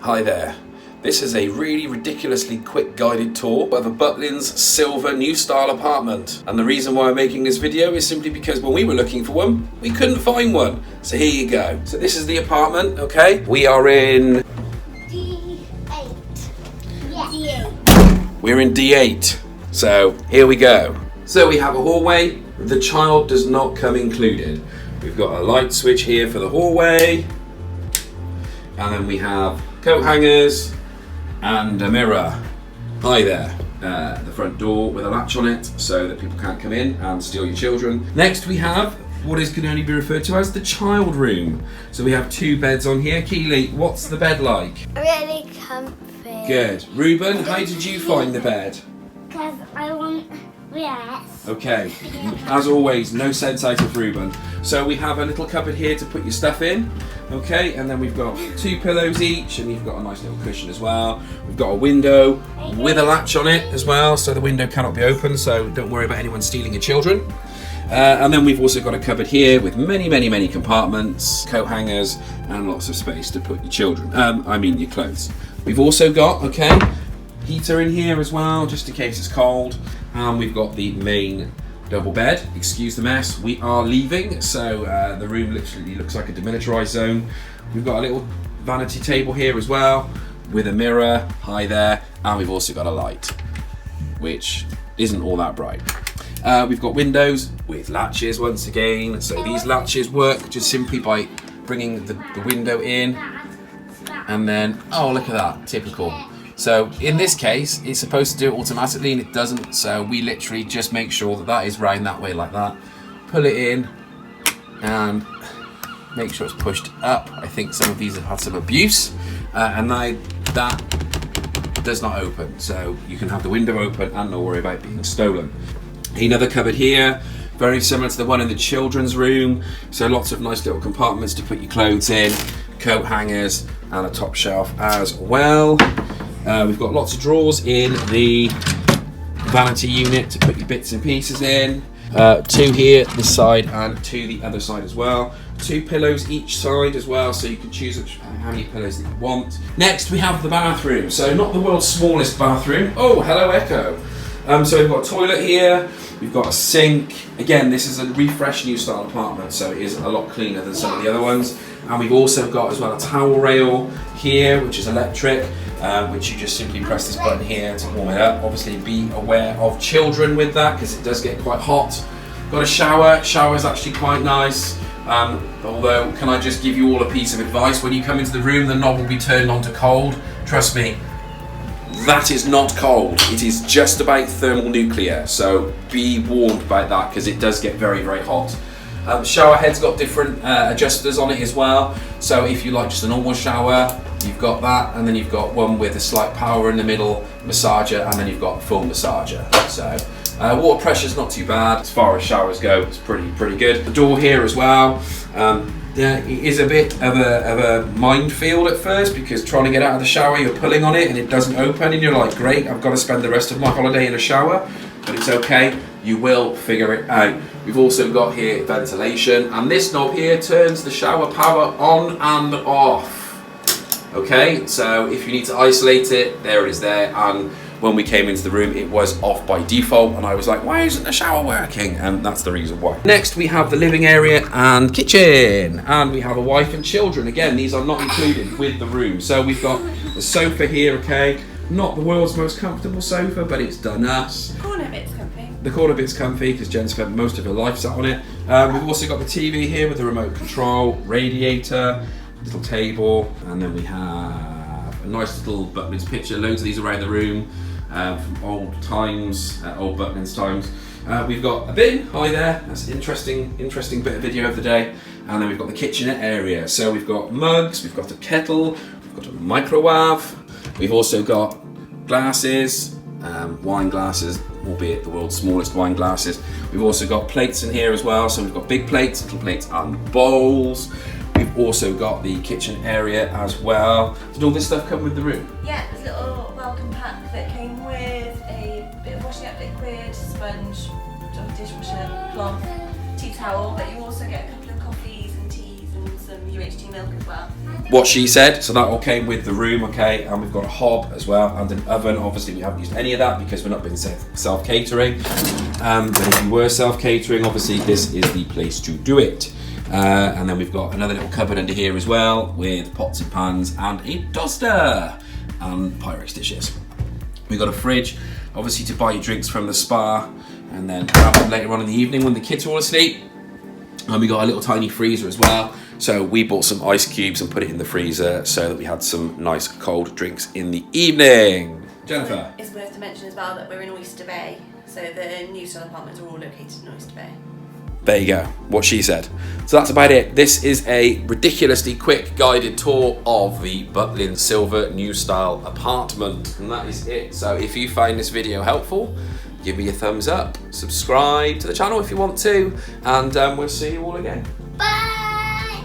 Hi there. This is a really ridiculously quick guided tour of a Butlins silver new style apartment. And the reason why I'm making this video is simply because when we were looking for one, we couldn't find one. So here you go. So this is the apartment, okay? We are in... D8. Yeah. D8. We're in D8. So here we go. So we have a hallway. The child does not come included. We've got a light switch here for the hallway. And then we have coat hangers and a mirror. Hi there. The front door with a latch on it so that people can't come in and steal your children. Next we have what can only be referred to as the child room. So we have two beds on here. Keely, what's the bed like? Really comfy. Good. Ruben, how did you find the bed? Because I want rest. Okay, as always, no sense out of Ruben. So we have a little cupboard here to put your stuff in. Okay, and then we've got two pillows each, and you've got a nice little cushion as well. We've got a window with a latch on it as well, so the window cannot be opened, so don't worry about anyone stealing your children. And then we've also got a cupboard here with many compartments, coat hangers, and lots of space to put your children. Your clothes. We've also got, heater in here as well, just in case it's cold. And we've got the main double bed. Excuse the mess, we are leaving, so the room literally looks like a demilitarized zone. We've got a little vanity table here as well, with a mirror, hi there, and we've also got a light, which isn't all that bright. We've got windows with latches once again, so these latches work just simply by bringing the window in, and then, oh look at that, typical. So in this case, it's supposed to do it automatically and it doesn't, so we literally just make sure that that is round that way like that. Pull it in and make sure it's pushed up. I think some of these have had some abuse, and now that does not open, so you can have the window open and not worry about being stolen. Another cupboard here, very similar to the one in the children's room, so lots of nice little compartments to put your clothes in, coat hangers, and a top shelf as well. We've got lots of drawers in the vanity unit to put your bits and pieces in. Two here, this side, and two the other side as well. Two pillows each side as well, so you can choose how many pillows that you want. Next, we have the bathroom. So not the world's smallest bathroom. Oh, hello Echo. So we've got a toilet here. We've got a sink. Again, this is a refreshed new style apartment, so it is a lot cleaner than some of the other ones. And we've also got as well a towel rail here, which is electric, which you just simply press this button here to warm it up. Obviously be aware of children with that because it does get quite hot. Got a shower. Shower's actually quite nice. Although, can I just give you all a piece of advice? When you come into the room, the knob will be turned on to cold. Trust me, that is not cold. It is just about thermonuclear. So be warned about that because it does get very hot. The shower head's got different adjusters on it as well. So if you like just a normal shower, you've got that, and then you've got one with a slight power in the middle, massager, and then you've got a full massager. So water pressure's not too bad. As far as showers go, it's pretty good. The door here as well. It is a bit of a minefield at first because trying to get out of the shower, you're pulling on it and it doesn't open, and you're like, great, I've got to spend the rest of my holiday in a shower, but it's okay. You will figure it out. We've also got here ventilation, and this knob here turns the shower power on and off. Okay, so if you need to isolate it, there it is there. And when we came into the room, it was off by default, and I was like, why isn't the shower working? And that's the reason why. Next, we have the living area and kitchen, and we have a wife and children. Again, these are not included with the room. So we've got the sofa here, okay? Not the world's most comfortable sofa, but it's done us. The corner bit's comfy. The corner bit's comfy because Jen spent most of her life sat on it. We've also got the TV here with the remote control, radiator, little table, and then we have a nice little Butlins picture. Loads of these around the room from old times, old Butlins times. We've got a bin, hi there, that's an interesting bit of video of the day. And then we've got the kitchenette area. So we've got mugs, we've got a kettle, we've got a microwave. We've also got glasses, wine glasses, albeit the world's smallest wine glasses. We've also got plates in here as well, so we've got big plates, little plates and bowls. We've also got the kitchen area as well. Did all this stuff come with the room? Yeah, there's a little welcome pack that came with a bit of washing up liquid, sponge, dishwasher, cloth, tea towel, but you also get a couple of coffees and teas and some UHT milk as well. What she said, so that all came with the room, okay, and we've got a hob as well and an oven. Obviously we haven't used any of that because we're not being self-catering, but if you were self-catering, obviously this is the place to do it. And then we've got another little cupboard under here as well with pots and pans and a toaster and Pyrex dishes. We've got a fridge, obviously to buy your drinks from the spa and then grab them later on in the evening when the kids are all asleep. And we got a little tiny freezer as well. So we bought some ice cubes and put it in the freezer so that we had some nice cold drinks in the evening. Jennifer? It's worth to mention as well that we're in Oyster Bay, so the new style apartments are all located in Oyster Bay. There you go, what she said. So that's about it. This is a ridiculously quick guided tour of the Butlins Silver New Style apartment. And that is it. So if you find this video helpful, give me a thumbs up, subscribe to the channel if you want to, and we'll see you all again. Bye!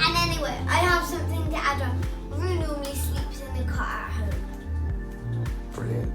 And anyway, I have something to add on. Rue normally sleeps in the car at home. Brilliant.